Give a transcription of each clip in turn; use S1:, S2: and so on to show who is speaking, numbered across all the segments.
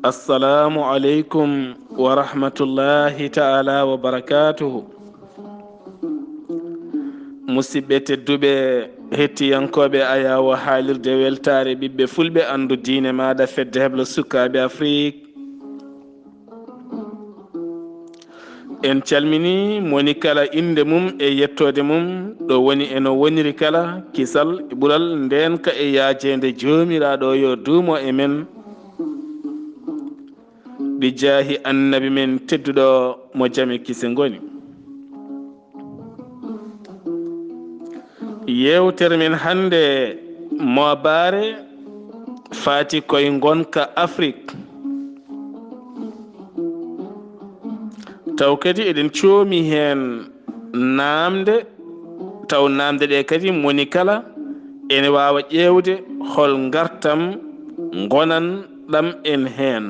S1: Assalamu alaikum wa rahmatullahi ta'ala wa barakatuhu. Musidɓe tedduɓe hettiyankoɓe ayawo haalirde weltare ɓiɓɓe fulɓe andu diine maɗa fedde heɓla sukaɓe Afrique. En calmini moni kala inde mum e yettode mum ɗo woni eno woniri kala kisal ɓural ndenka e yaajede jomiraɗo yo duumo e men bi jaahi annabi men tedduɗo mo jame kise ngoni. Yewtere men hande mo baare faati koye gonka Afrique. Taw kadi eɗen coomi hen namde taw namde ɗe kadi moni kala ene wawa ƴewde hol gartam gonan ɗam en hen.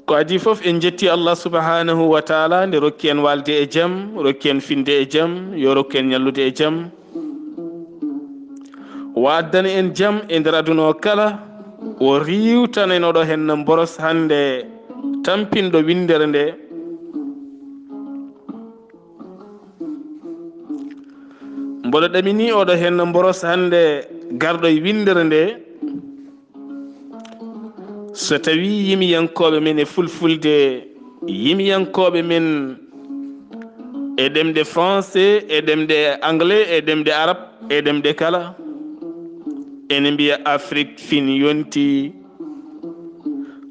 S1: Ko adi foof en jetti Allah subhanahu wa taala nde rokki en walde e jaam, rokki en finde e jaam, yo rokki en ñallude e jaam, o addana en jaam e nder aduna o kala, o riwtanenoɗo hen no boros hande tampinɗo windere nde. Mboɗo ɗamini oɗo hen no boros hande garɗo e windere nde, so tawi yimiyankoɓe men e fulfulde, yimiyankoɓe men e ɗemɗe français, e ɗemɗe anglais, e ɗemɗe arab, e ɗemɗe kala, ene mbiya Afrique fin yonti,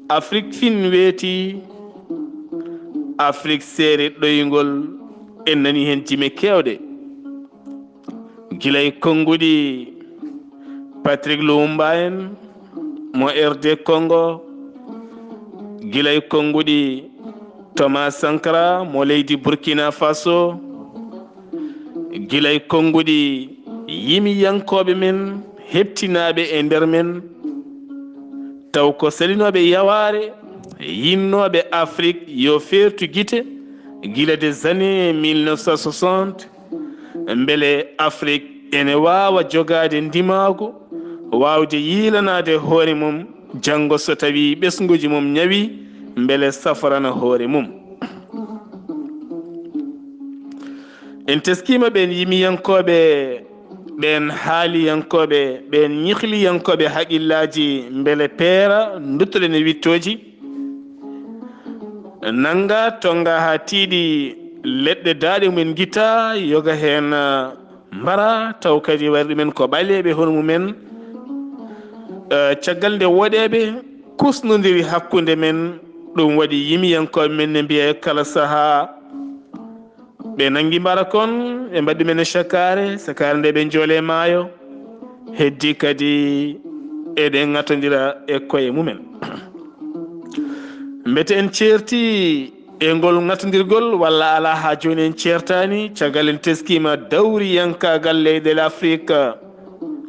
S1: Afrique fin weeti, Afrique seere ɗoygol. En nani hen jime kewɗe gilay konguɗi Patrick Lumumba en mo RD Congo, gilay konguɗi Thomas Sankara mo leydi Burkina Faso, gilay konguɗi yimiyankoɓe men heɓtinaɓe e nder men, taw ko salinoɓe yaware yinnoɓe Afrique yo fertu guite gila des années 1960 beele Afrique ene wawa jogade ndimago, wawde yilanade hoore mum janggo so tawi ɓesguji mum ñawi beele safarana hoore mum. En teskima ɓen yimiyankoɓe, ɓen haaliyankoɓe, ɓen ñihliyankoɓe haqillaji beele peera duttoɗen e wittoji nanga tonga ha tiiɗi leɗɗe daaɗe mumen guita yoga hen mbara, taw kadi warɗi men ko ɓaleɓe hono mumen. Caggal nde woɗeɓe kusnodiri hakkude men, ɗum waɗi yimiyankoɓe men ne mbiya kala saaha ɓe nangi mbara kon ɓe mbaɗi men e sakare nde ɓe joole maayo, heddi kadi eɗen ŋatodira e koye mumen. Mbete en ceerti e ngol ŋatodirgol walla ala ha joni en ceertani, caggal en teskima dawriyankagal leyɗele Afrique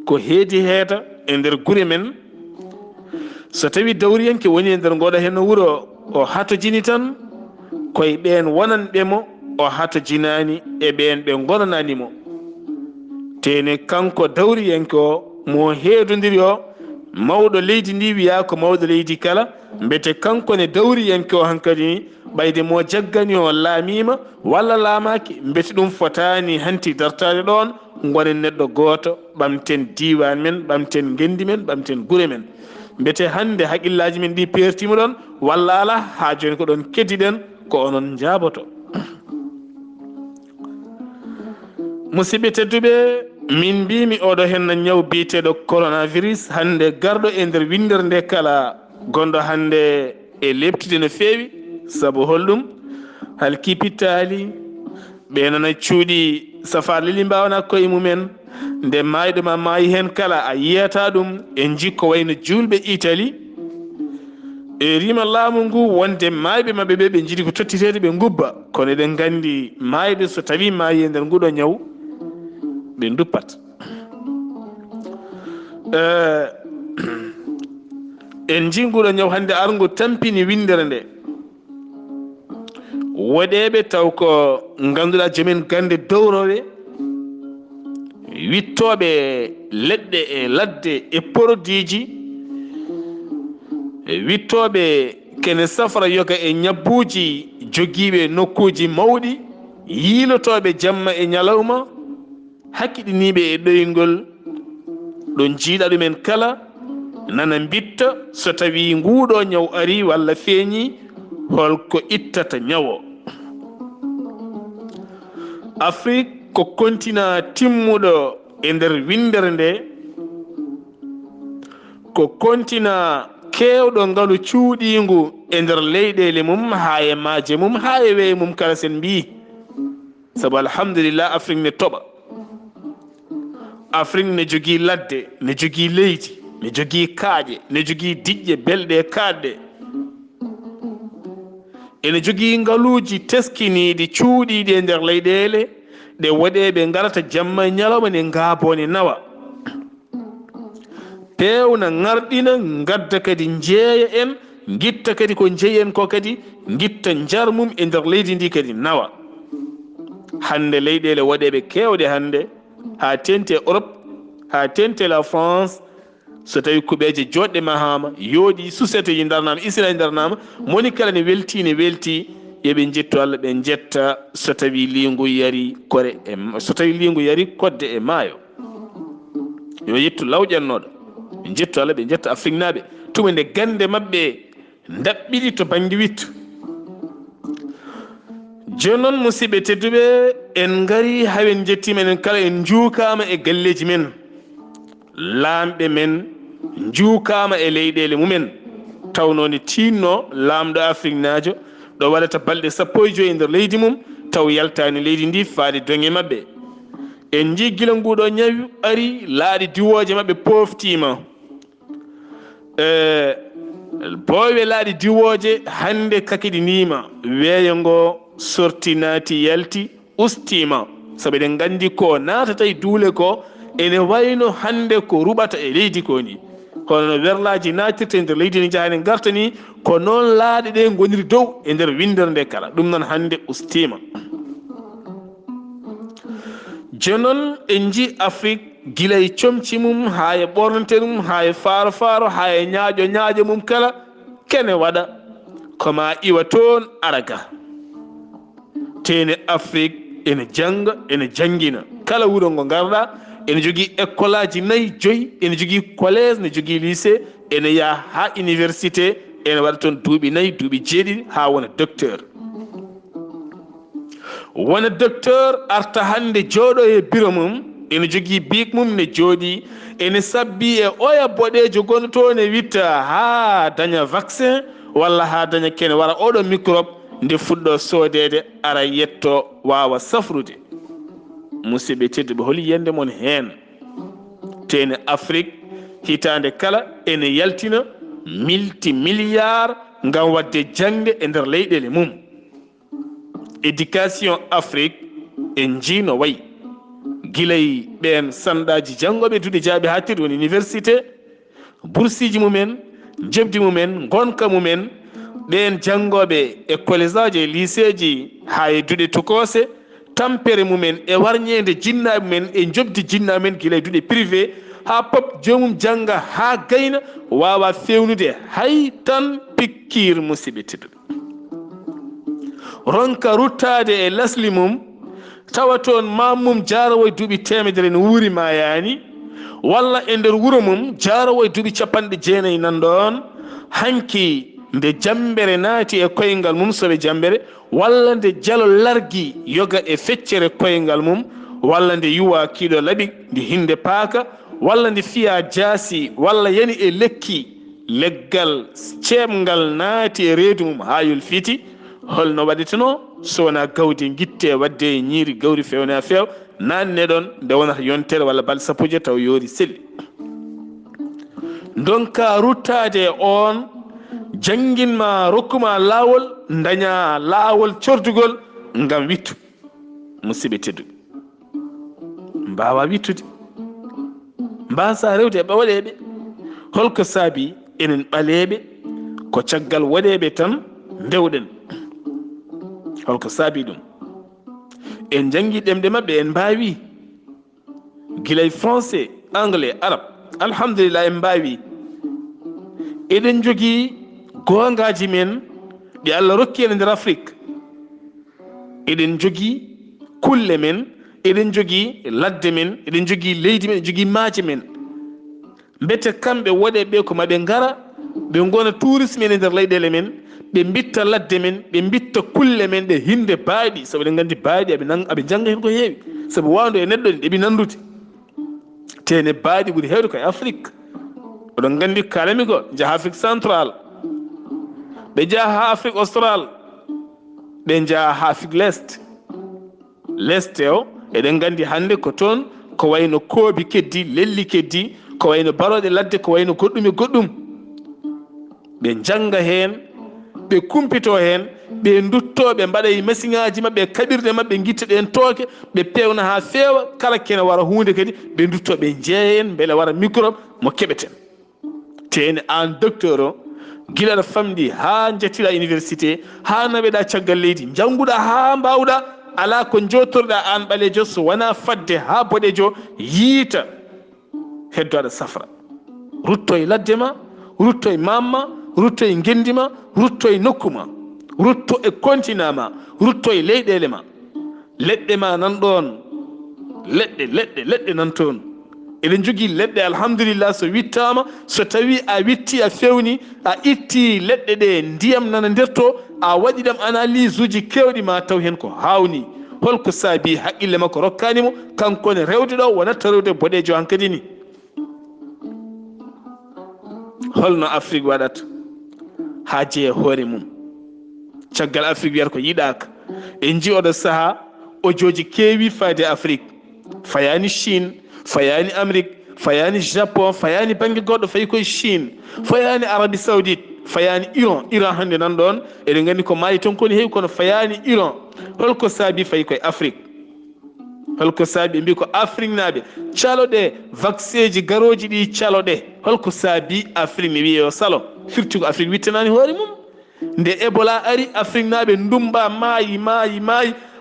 S1: ko heedi heeta e nder gure men. So tawi dawriyanke woni e nder ngoɗo hen wuuro o hatojini tan koye ɓen wonanɓemo o hatojinani e ɓen ɓe gonananimo. Tene kanko dawriyanke o mo heedodiri o mawɗo leydi ndi wiya ko mawɗo leydi kala, mbete kanko ne dawriyanke o hankadi ɓayde mo jaggani o laamima walla laamaki, mbete ɗum fotani hanti dartade ɗon. Gonen neɗɗo goto, ɓamten diwan men, ɓamten gendi men, ɓamten gure men, mbete hande haqillaji men ɗi pertima ɗon walla ala ha joni ko ɗon keddiɗen ko onon jaaboto. Musidɓe tedduɓe, min mbimi oɗo hen ñaw biyeteɗo coronavirus hande garɗo e nder windere nde kala gonɗo hande e lebtide no feewi. Saabu holɗum hal kipittali ɓe nana cuuɗi safar lili mbawana koye mumen, nde mayɗo ma maayi hen kala a yiyata ɗum e jikko wayno julɓe Italie e rima laamu ngu wonde mayɓe mabɓe ɓe ɓe jiiɗi ko tottitede ɓe gubba, kono eɗen gandi mayɓe so tawi maayi e nder nguɗo ñaw ɓe duppat. En jinguɗo ñaw hande arngu tampini windere nde, woɗeɓe taw ko ganduɗa joomen gande dowroɓe wittoɓe leɗɗe e ladde e produiji wittoɓe kene safara yoga e ñabbuji jogiiɓe nokkuji mawɗi yiilotoɓe jamma e ñalawma hakkiɗiniɓe e ɗoyngol ɗo jiiɗa ɗumen kala nana bitta so tawi nguuɗo ñaw ari walla feeñi holko ittata ñawo. Afrique ko continent timmuɗo e nder windere nde, ko continent kewɗo ngalu cuuɗingu e nder leyɗele mum ha e maaje mum ha e weeye mum kala sen mbi. Sabu alhamdulillah Afrique ne toɓa, Afrique ne jogii ladde, ne jogii leydi, ne jogii kaaƴe, ne jogii diƴƴe belɗe kaɗɗe, ene jogii ngaluuji teskiniiɗi cuuɗiiɗi e nder leyɗeele ɗe waɗeeɓe ngarata jamma e ñalawma ne ngaaboo ne nawa, peewna ŋarɗina ngadda kadi njeeya en, ngitta kadi ko njeyi en ko kadi ngitta njar mum e nder leydi ndi kadi nawa. Hannde leyɗeele waɗeeɓe keewɗe hannde haa tente Europe, haa tente la France, so tawi kuɓeeje jooɗɗe mahama yooɗi susete yi darnama isra e darnama moni kala ne welti yoɓe jettu Allah ɓe jetta so tawi lingu yari kore so tawi lingu yari kodde e maayo yo yettu lawƴannoɗo ɓe jettu Allah ɓe jetta Afrique naaɓe tuma nde gande mabɓe daɓɓiɗi to banggue wittu. joni noon musidɓe tedduɓe en gari hawen jettima enen kala en juukama e galleji men, laamɓe men juukama e leyɗele mumen, tawnode tinno lamɗo Afrique naajo ɗo waɗata balɗe 15 nder leydi mum taw yaltani leydi ndi faade doŋe mabɓe. En jii gila nguɗo ñawi ari laaɗi diwoje mabɓe poftima, boowe laaɗi diwoje hande kakiɗinima, weeyo ngo sorti naati yalti ustima, sabu eɗen gandi ko naatata e duule ko ene wayno hande ko ruɓata e leydi ko ni, kono no werlaji natirta e nder leydi ndi jahani garta ni ko noon laaɗe ɗe goniri dow e nder windere nde kala, ɗum noon hande ustima. joni noon en jii Afrique gila e comci mum ha e ɓornete mum ha e faaro faaro ha e ñaaƴo mum kala kene waɗa koma iwa toon araga. tene Afrique ene janga ene jangina, kala wuro ngo garɗa ene jogii école aji 4-5, ene jogii collége, ne jogii lycée, ene yaha ha université, ene waɗa toon duuɓi 4 duuɓi 7 ha wona docteur. wona docteur arta hande jooɗo e bureau mum, ene jogii bic mum ne jooɗi ene sabbi e oya boɗejo gonɗo toon e witta ha daña vaccin walla ha daña kene wara oɗo microbe nde fuɗɗo soodede ara yetto wawa safrude. musidɓe tedduɓe holi yende mon hen tene Afrique hitande kala ene yaltina multimilliard ngam wadde jangde e nder leyɗele mum. éducation Afrique en jiino wayi guilay ɓen sanɗaji janggoɓe duuɗe jaaɓe ha tirɗi woni université, boursiji mumen, jebdi mumen, gonka mumen, ɓen janggoɓe e collège aji e lycée ji ha e duuɗe tokose, tampere mumen e warñede jinnaɓe mumen e jobdi jinnaɓe men guila e duuɗe privé ha pop jomum janga ha gayna wawa fewnude hay tan pikkir. musidɓe tedduɓe ronka ruttade e lasli mum tawa toon mammum jarawo e duuɓi 100 ne wuuri mayani, walla e nder wuuro mum jarawo e duuɓi 90 nan ɗon, hanki nde jambere naati e koyngal mum soɓe jambere, walla nde jalo largi yoga e feccere koyngal mum, walla nde yuwa kiiɗo laaɓi nde hinde paaka, walla nde fiya jaasi, walla yani e lekki leggal ceemgal naati e reedu mum ha yolfiti. holno waɗeteno so wona gawdi guitte wadde e ñiiri gawri fewne a feew nanne ɗon nde wonata yontere walla balɗe 10 taw yoori selli. donka ruttade on janginma rokkuma laawol daña laawol cordugol ngam wittu. musidɓe tedduɓe mbawa wittude, mbasa rewde e ɓawaɗeɓe, holko saabi enen ɓaleɓe ko caggal waɗeɓe tan ndewɗen, holko saabi ɗum? en jangi ɗemɗe mabɓe en mbawi gilay français anglais arab alhamdulillah en mbawi eɗen jogii gongaji men ɗi Allah rokki en nder Afrique eɗen jogii kulle men eɗen jogii ladde men eɗen jogii leydi men eɗen jogii maaje men mbete kamɓe woɗe ɓe ko maɓe ngara ɓe gona tourisme en e nder leyɗele men ɓe mbitta ladde men ɓe mbitta kulle men ɗe hinde baaɗi sabu eɗen gandi baaɗi aɓe jangga hen ko heewi sabu wawde e neɗɗo ɗi ɗeɓi nandude tene baaɗi ɓuuri heewde koye Afrique oɗon gandi kalami go jaaha Afrique central ɓe jaaha ha Afrique austral ɓe jaaha ha Afrique leste o eɗen gandi hande ko toon ko wayno koobi keddi lelli keddi ko wayno baroɗe ladde ko wayno goɗɗum e goɗɗum ɓe janga hen ɓe kumpito hen ɓe dutto ɓe mbaɗa e masiŋaji mabɓe kaɓirɗe mabɓe guitta ɗen tooke ɓe pewna ha feewa kala kene wara hunde kadi ɓe dutto ɓe jeeya hen beele wara microbe mo keɓeten tene an docteur o gila aɗa famɗi ha jettira université ha naweɗa caggal leydi janguɗa ha mbawɗa ala ko jotorɗa an ɓalejo so wona fadde ha boɗejo yiita heddo aɗa safra rutto e ladde ma rutto e mamma rutto e gendi ma rutto e nokku ma rutto e continent ma rutto e leyɗele ma leɗɗe ma nan ɗon leɗɗe nan toon eɗen jogii leɗɗe alhamdulillah so wittama so tawi a witti a fewni a itti leɗɗe ɗe ndiyam nana nder to a waɗi ɗam analyse uji kewɗi ma taw hen ko hawni holko saabi haqqille makko rokkanimo kankone rewde ɗo wonatta rewde boɗejo hankadi ni holno Afrique waɗata ha jeeya hoore mum caggal Afrique wiyata ko yiɗaka en ji oɗo saaha ojoji keewi faade Afrique fayani Chine fayani Amérique fayani Japon fayani banggue goɗɗo fayi koye Chine fayani Arabie Saoudite fayani Iran hande nan ɗon eɗen gandi ko maayi toon koni heewi kono fayani Iran holko saabi fayi koye Afrique holko saabi ɓe mbi ko Afrique naaɓe caloɗe vaccin ji garoji ɗi caloɗe holko saabi Afrique mi wiye o salo firti ko Afrique wittanani hoore mum nde Ebola ari Afrique naaɓe ndumba maayi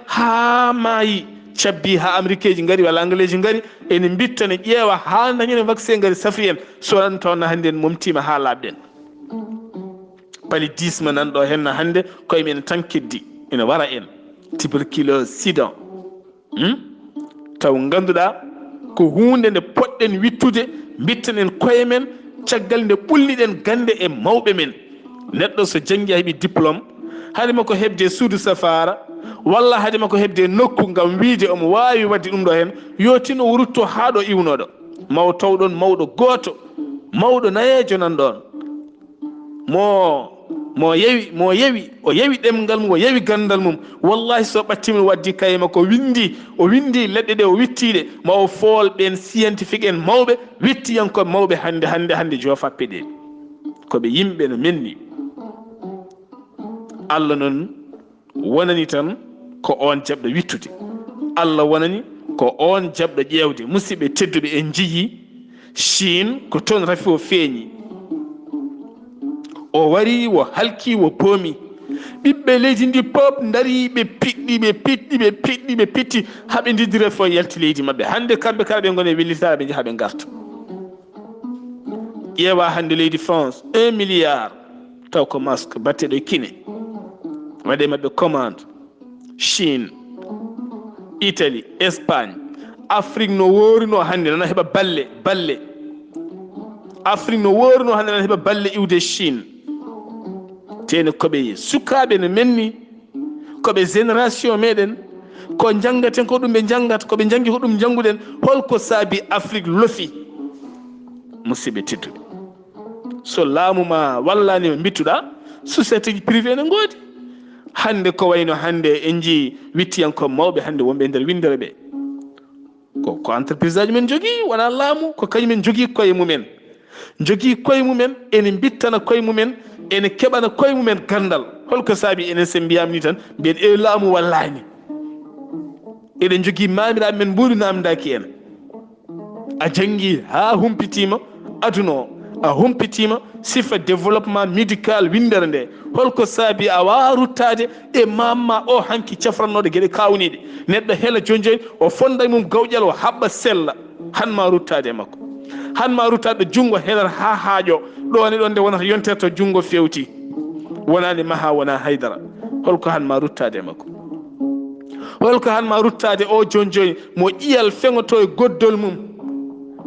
S1: ha maayi cabbi ha américain ji ngari walla anglais ji ngari ene mbitta ne ƴeewa ha dañene vaccin ngari safri en sonan tawna hande en momtima ha laaɓɗen paludisme nan ɗo henna hande koye men tan keddi ene wara en tuberculose sida taw ganduɗa ko hunde nde poɗɗen wittude bittanen koye men caggal nde ɓulniɗen gande e mawɓe men neɗɗo so jangi a heeɓi diplôme haadema ko hebde suudu safara walla haadema ko hebde nokku ngam wiide omo wawi wadde ɗum ɗo hen yo tino wurutto ha ɗo iwnoɗo maw tawɗon mawɗo goto mawɗo nayejo nan ɗon mo yewi o yewi ɗemgal mum o yewi gandal mum wallahi so ɓattimi waddi kayema ko o windi leɗɗe ɗe o wittiɗe ma o fool ɓen scientifique en mawɓe wittiyankoɓe mawɓe hande jofappe ɗe koɓe yimɓe no menni Allah noon wonani tan ko on jaɓɗo wittude Allah wonani ko on jaɓɗo ƴewde musidɓe tedduɓe en jiyi Chine ko toon rafi o feeñi o wari wo halki wo boomi ɓiɓɓe leydi ndi pop dari ɓe pitti haɓe didire fo yalti leydi mabɓe hande kamɓe kala ɓe gone wellitare ɓe jaaha ɓe garta ƴeewa hande leydi France 1 milliard taw ko masque batteɗo kine waɗe mabɓe commande Chine Italie Espagne Afrique no worino hande nana heeɓa balle Afrique no worino hande nana heeɓa balle iwde Chine tene koɓe sukaɓe no menni koɓe génération meɗen ko jangaten ko ɗum ɓe jangata koɓe jangi ko ɗum janguɗen holko saabi Afrique lofi musidɓe tedduɓe so laamu ma wallanima bittuɗa société ji privé ne goodi hande ko wayno hande en jii wittiyankoɓe mawɓe hande wonɓe nder windere ɓe ko entreprise aji men jogui wona laamu ko kañumen jogui koye mumen ene bittana koye mumen ene keɓana koye mumen gandal holko saabi enen sen mbiyamni tan mbiyen e laamu wallani eɗen jogui mamiraɓe men mbuuri namdaki en a janggi ha humpitima aduna o a humpitima sifa développement médical windere nde holko saabi a wawa ruttade e mamma o hanki cafrannoɗo gueɗe kawniɗe neɗɗo heela joni o fonda mum gawƴal o haɓɓa sella han ma ruttade makko han ma ruttade jungo heɗar ha haajo ɗo ne ɗon nde wonata yonterto jungo fewti wonani maha wona haydara holko han ma ruttade makko holko han ma ruttade o joni joni mo ƴiyal feŋoto e goddol mum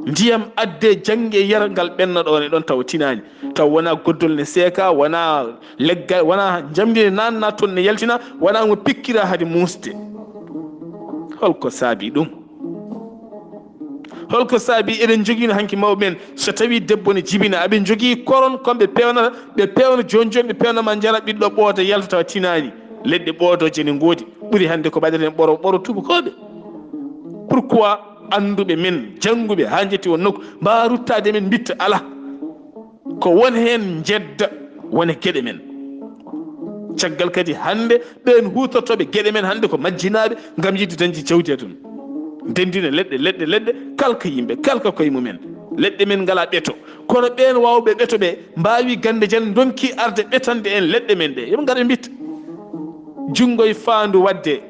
S1: ndiyam adde jangge yara ngal ɓenna ɗo ne ɗon taw tinani taw wona goddol ne seeka wona leggal wona jamdine nanna toon ne yaltina wona mo pikkira hade musde holko saabi ɗum holko saabi eɗen joguino hanki mawɓe men so tawi debbo ne jibina aɓe jogui koron komɓe pewnata ɓe pewna joni joni ɓe pewnama jara ɓiɗɗo ɓooda yalta tawa tinani leɗɗe ɓoodoje ne goodi ɓuuri hande ko ɓaɗeten ɓoro tubakoɓe pourquoi anduɓe men jannguɓe ha jetti won nokku mbawa ruttade men bitta ala ko won hen jedda wona gueɗe men caggal kadi hande ɓen hutortoɓe gueɗe men hande ko majjinaɓe gam yidde dañde jawdi toon dendina leɗɗe kalka yimɓe kalka koye mumen leɗɗe men ngala ɓeeto kono ɓen wawɓe ɓeeto ɓe mbawi gande jan donki arde ɓetande en leɗɗe men ɗe yoɓe gaɗa bitta jungo e faandu wadde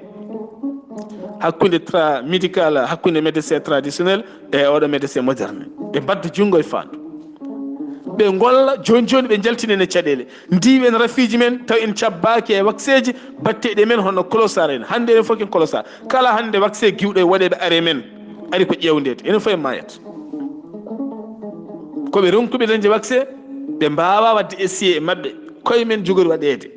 S1: hakkude médical hakkude médecin traditionnel e oɗo médecin moderne ɓe mbadda jungo e faandu ɓe golla joni joni ɓe jaltinen e caɗele ndiwen rafiji men taw en cabbaki e wakseji batteɗe men hono kolosar en hande enen fof ken kolosar kala hande wakse giwɗo e waɗeɓe are men ari ko ƴewdede enen fof en mayat koɓe ronkuɓe dañde wakse ɓe mbawa wadde essayé e mabɓe koye men jogori waɗede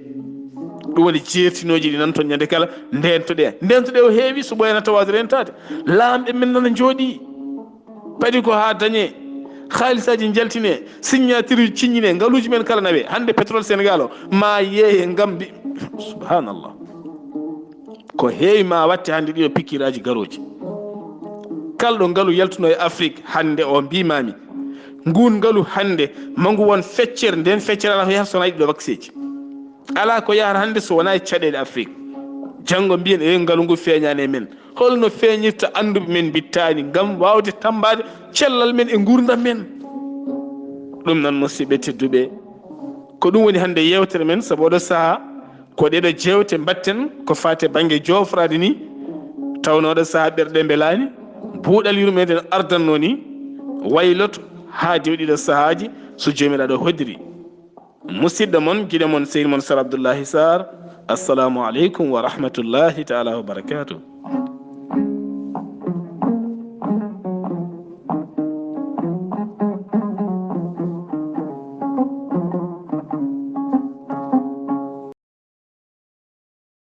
S1: ɗum woni jeertinoji ɗi nan toon ñande kala ndentoɗe o heewi so ɓoyana tawade rentade laamɓe men nana jooɗi paadi ko ha dañe haalisaji jaltine signature ciññine ngaluji men kala nawe hande pétrole sénégal o ma yeeye ngam subhanallah ko heewi ma watte hande ɗiɗo pikkiraji garoji kalɗo ngaalu yaltuno e afrique hande o mbimami ngun ngaalu hande mangu won feccere nden feccere ala ko yahata sona yiɗɗo wakseji ala ko yahata hande so wona e caɗele afrique janggo mbiyen e ngaalu ngu feeñani e men holno feeñirta anduɓe men bittani ngam wawde tambade cellal men e gurdam men ɗum noon musidɓe tedduɓe ko ɗum woni hande yewtere men saabu oɗo saaha ko ɗeɗo jewte mbatten ko fate banggue jofrade ni tawno oɗo saaha ɓerɗe belani buuɗal yurmeden ardanno ni wayloto ha dewɗiɗo sahaji so jomiraɗo hoddiri musidɗo moon guiɗo moon seydi moon Sar Abdoullahi Sarr assalamu aleykum wa rahmatullahi taala wa barakatuh